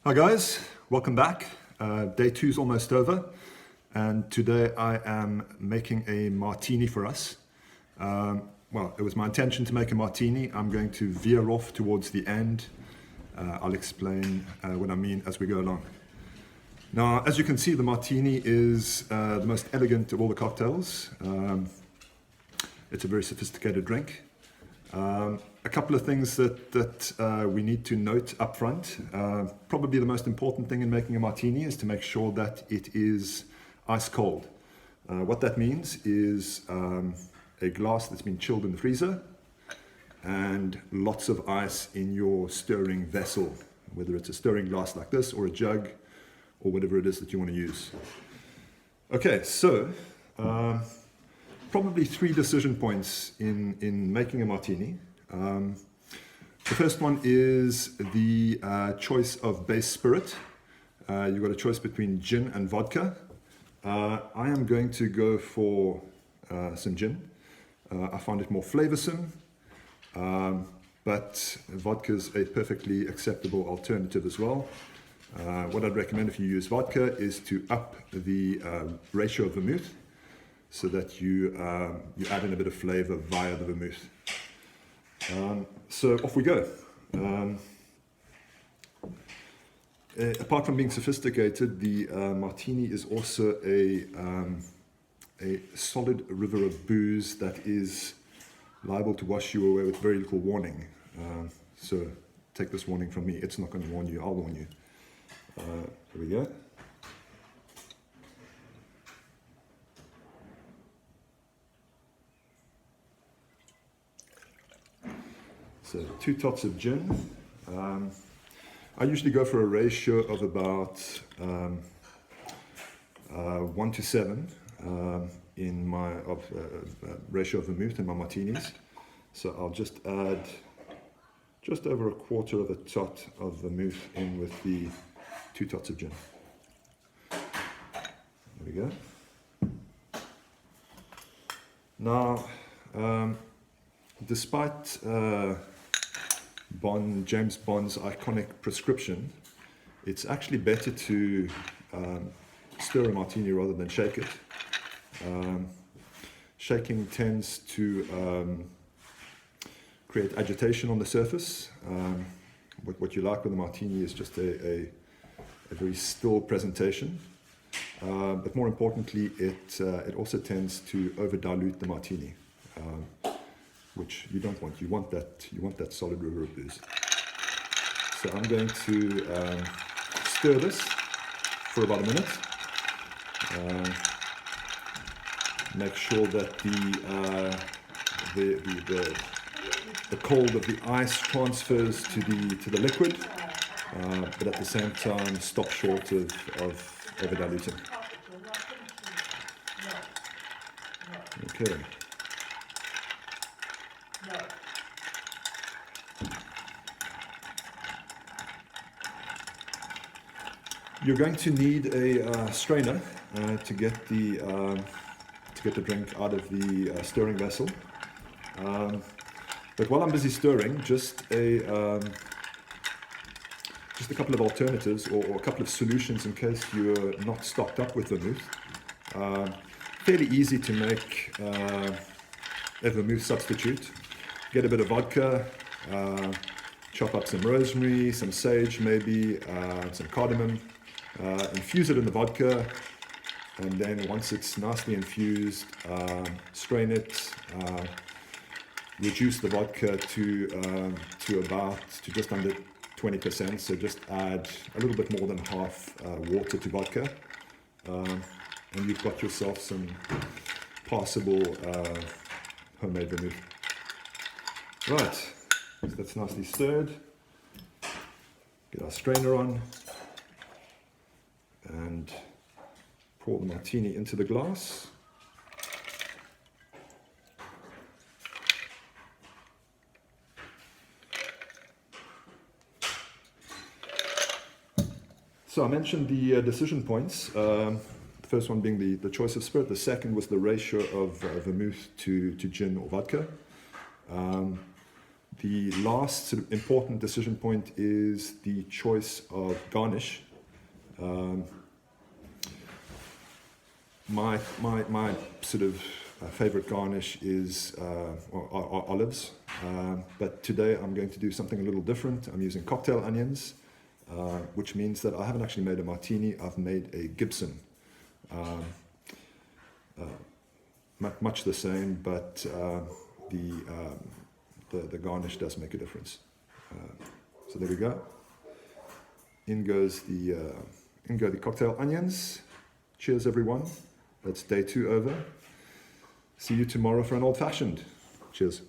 Hi guys, welcome back. Day 2 is almost over, and today I am making a martini for us. Well, it was my intention to make a martini. I'm going to veer off towards the end. I'll explain what I mean as we go along. Now, as you can see, the martini is the most elegant of all the cocktails. It's a very sophisticated drink. A couple of things that we need to note up front. Probably the most important thing in making a martini is to make sure that it is ice cold. What that means is a glass that's been chilled in the freezer and lots of ice in your stirring vessel, whether it's a stirring glass like this or a jug or whatever it is that you want to use. Okay, so probably 3 decision points in making a martini. The first one is the choice of base spirit. You've got a choice between gin and vodka. I am going to go for some gin. I find it more flavoursome, but vodka is a perfectly acceptable alternative as well. What I'd recommend if you use vodka is to up the ratio of vermouth so that you add in a bit of flavour via the vermouth. So off we go. Apart from being sophisticated, the martini is also a solid river of booze that is liable to wash you away with very little warning. So take this warning from me. It's not going to warn you, I'll warn you. Here we go. So 2 tots of gin. I usually go for a ratio of about 1 to 7 in my ratio of vermouth in my martinis. So I'll just add just over 1/4 of a tot of vermouth in with the 2 tots of gin. There we go. Now, despite James Bond's iconic prescription, it's actually better to stir a martini rather than shake it. Shaking tends to create agitation on the surface. What you like with a martini is just a very still presentation. But more importantly, it also tends to over dilute the martini, which you don't want. You want that solid river of booze. So I'm going to stir this for about a minute. Make sure that the cold of the ice transfers to the liquid, but at the same time stop short of over diluting. Okay. You're going to need a strainer to get the drink out of the stirring vessel. But while I'm busy stirring, just a couple of alternatives or a couple of solutions in case you're not stocked up with vermouth. Fairly easy to make a vermouth substitute. Get a bit of vodka, chop up some rosemary, some sage maybe, some cardamom, infuse it in the vodka, and then once it's nicely infused, strain it, reduce the vodka to just under 20%, so just add a little bit more than half water to vodka, and you've got yourself some passable homemade vermouth. Right, so that's nicely stirred. Get our strainer on and pour the martini into the glass. So I mentioned the decision points. The first one being the choice of spirit. The second was the ratio of vermouth to gin or vodka. The last sort of important decision point is the choice of garnish. My sort of favorite garnish is are olives, but today I'm going to do something a little different. I'm using cocktail onions, which means that I haven't actually made a martini, I've made a Gibson. Much the same, but the garnish does make a difference. So there we go. In go the cocktail onions. Cheers, everyone. That's day 2 over. See you tomorrow for an old-fashioned. Cheers.